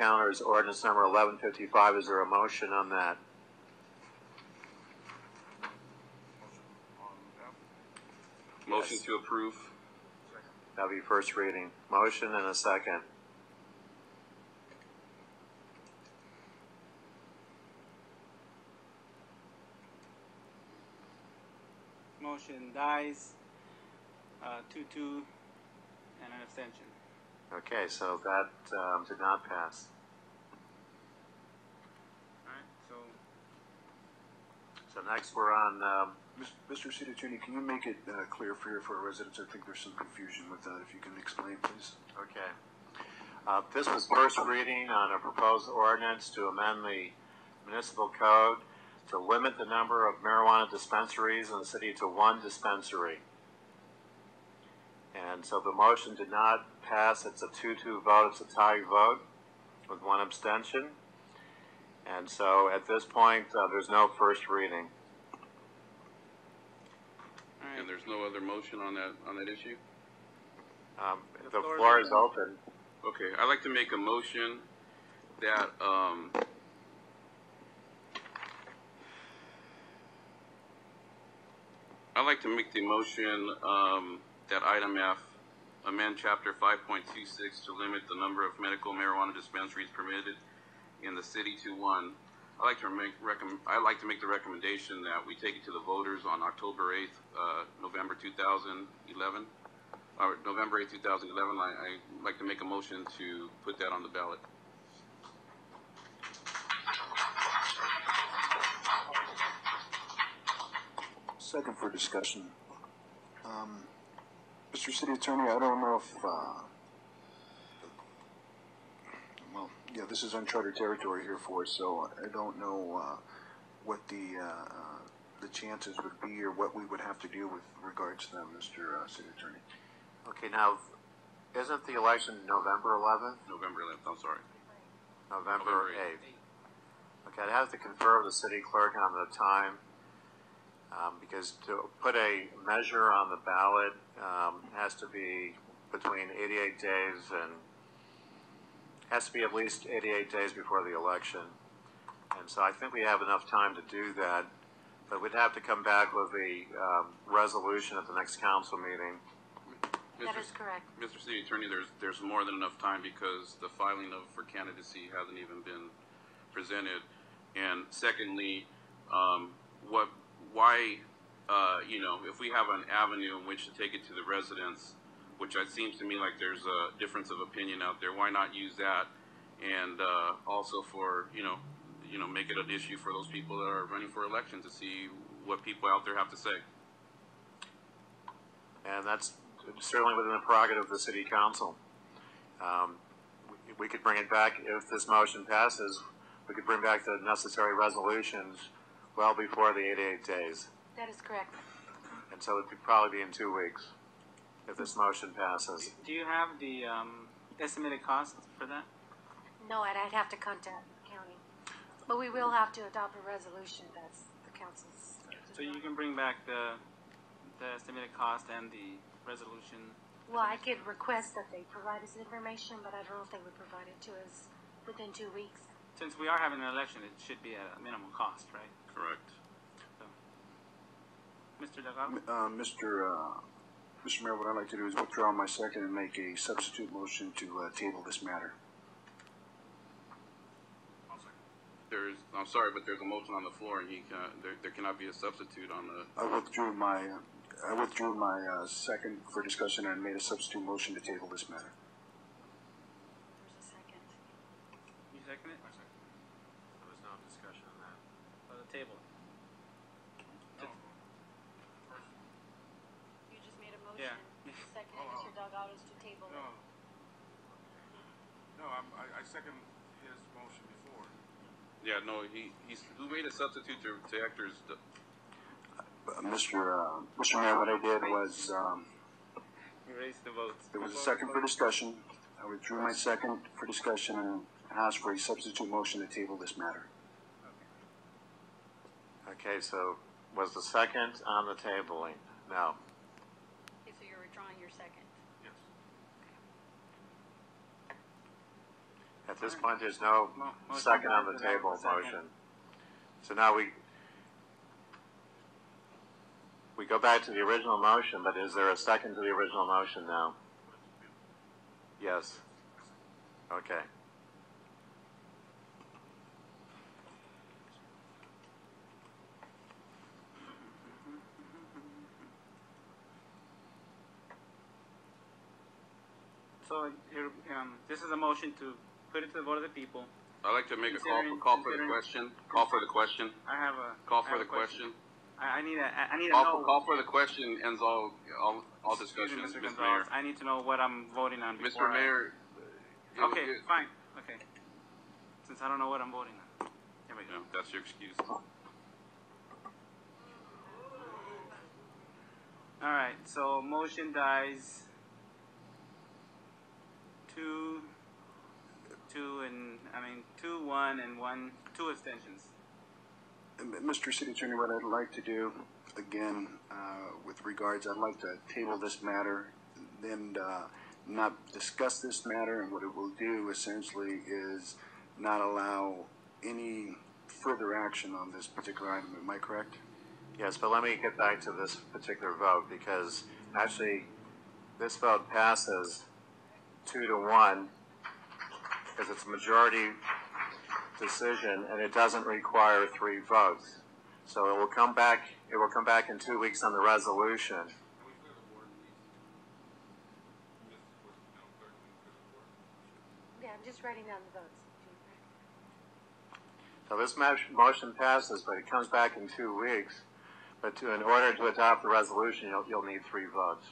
calendar is ordinance number 1155. Is there a motion on that? Motion to approve. That'll be first reading. Motion and a second. Motion dies. 2-2 and an abstention. Okay, so that did not pass. All right, So next we're on. Mr. City Attorney, can you make it clear for our residents? I think there's some confusion with that. If you can explain, please. Okay. This was first reading on a proposed ordinance to amend the municipal code to limit the number of marijuana dispensaries in the city to 1 dispensary. And so the motion did not pass. It's a 2-2 vote. It's a tie vote with 1 abstention. And so at this point, there's no first reading. And there's no other motion on that issue? The floor is open. Okay, I'd like to make a motion that I'd like to make the motion that item F, amend chapter 5.26 to limit the number of medical marijuana dispensaries permitted in the city to 1. I'd like to make the recommendation that we take it to the voters on October 8th, November 2011. Or November 8th, 2011. I'd like to make a motion to put that on the ballot. Second for discussion. Mr. City Attorney, I don't know if, well, yeah, this is uncharted territory here for us, so I don't know what the chances would be or what we would have to do with regards to them, Mr. City Attorney. Okay, now, isn't the election November 11th? November 11th, I'm sorry. November 8th. Okay, I'd have to confer with the city clerk on the time. Because to put a measure on the ballot has to be between 88 days and has to be at least 88 days before the election. And so I think we have enough time to do that, but we'd have to come back with a resolution at the next council meeting. That is correct. Mr. City Attorney, there's more than enough time because the filing for candidacy hasn't even been presented. And secondly, why, you know, if we have an avenue in which to take it to the residents, which it seems to me like there's a difference of opinion out there, why not use that? And also for, you know, make it an issue for those people that are running for election to see what people out there have to say. And that's certainly within the prerogative of the city council. We could bring it back, if this motion passes, we could bring back the necessary resolutions well before the 88 days. That is correct. And so it could probably be in 2 weeks if this motion passes. Do you have the estimated cost for that? No, I'd have to contact the county. But we will have to adopt a resolution. That's the council's. So you can bring back the estimated cost and the resolution. Well, I could request that they provide us information, but I don't know if they would provide it to us within 2 weeks. Since we are having an election, it should be at a minimal cost, right? Correct. So, Mr. Delgado? Mr. Mayor, what I'd like to do is withdraw my second and make a substitute motion to table this matter. I'm sorry, but there's a motion on the floor, and there cannot be a substitute on the. I withdrew my second for discussion and made a substitute motion to table this matter. There's a second. You second it? There was no discussion on that. On the table. You just made a motion. Yeah. Second, Mr. Delgado's to table it. No, I second his motion before. Yeah, no, who made a substitute to Hector's. Mr. Mayor, what I did was You raised the votes. there was a second for discussion. I withdrew my second for discussion and asked for a substitute motion to table this matter. Okay, so was the second on the tabling? No. Okay, so you're withdrawing your second. Yes. At this point, there's no Motion second on the dies without table a second. motion. So now we go back to the original motion, but is there a second to the original motion now? Yes. Okay. So here, this is a motion to put it to the vote of the people. I'd like to make a Considering- call for the considering- question. Call for the question. I have a Call I for have the a question. I need a no. Call for the question ends all Excuse me, discussions, Mr. Mr. Mayor. Gonzalez. I need to know what I'm voting on. before Mr. I- Mayor. Okay, fine. Okay. Since I don't know what I'm voting on. Here we go. Yeah, that's your excuse. All right. So motion dies. 2, 1, and 1, 2 abstentions. Mr. City Attorney, what I'd like to do, again, with regards, I'd like to table this matter, then not discuss this matter, and what it will do essentially is not allow any further action on this particular item. Am I correct? Yes, but let me get back to this particular vote, because actually this vote passes 2-1 because it's a majority decision and it doesn't require 3 votes. So it will come back in 2 weeks on the resolution. Yeah, I'm just writing down the votes. So this motion passes, but it comes back in 2 weeks. But in order to adopt the resolution, you'll need 3 votes.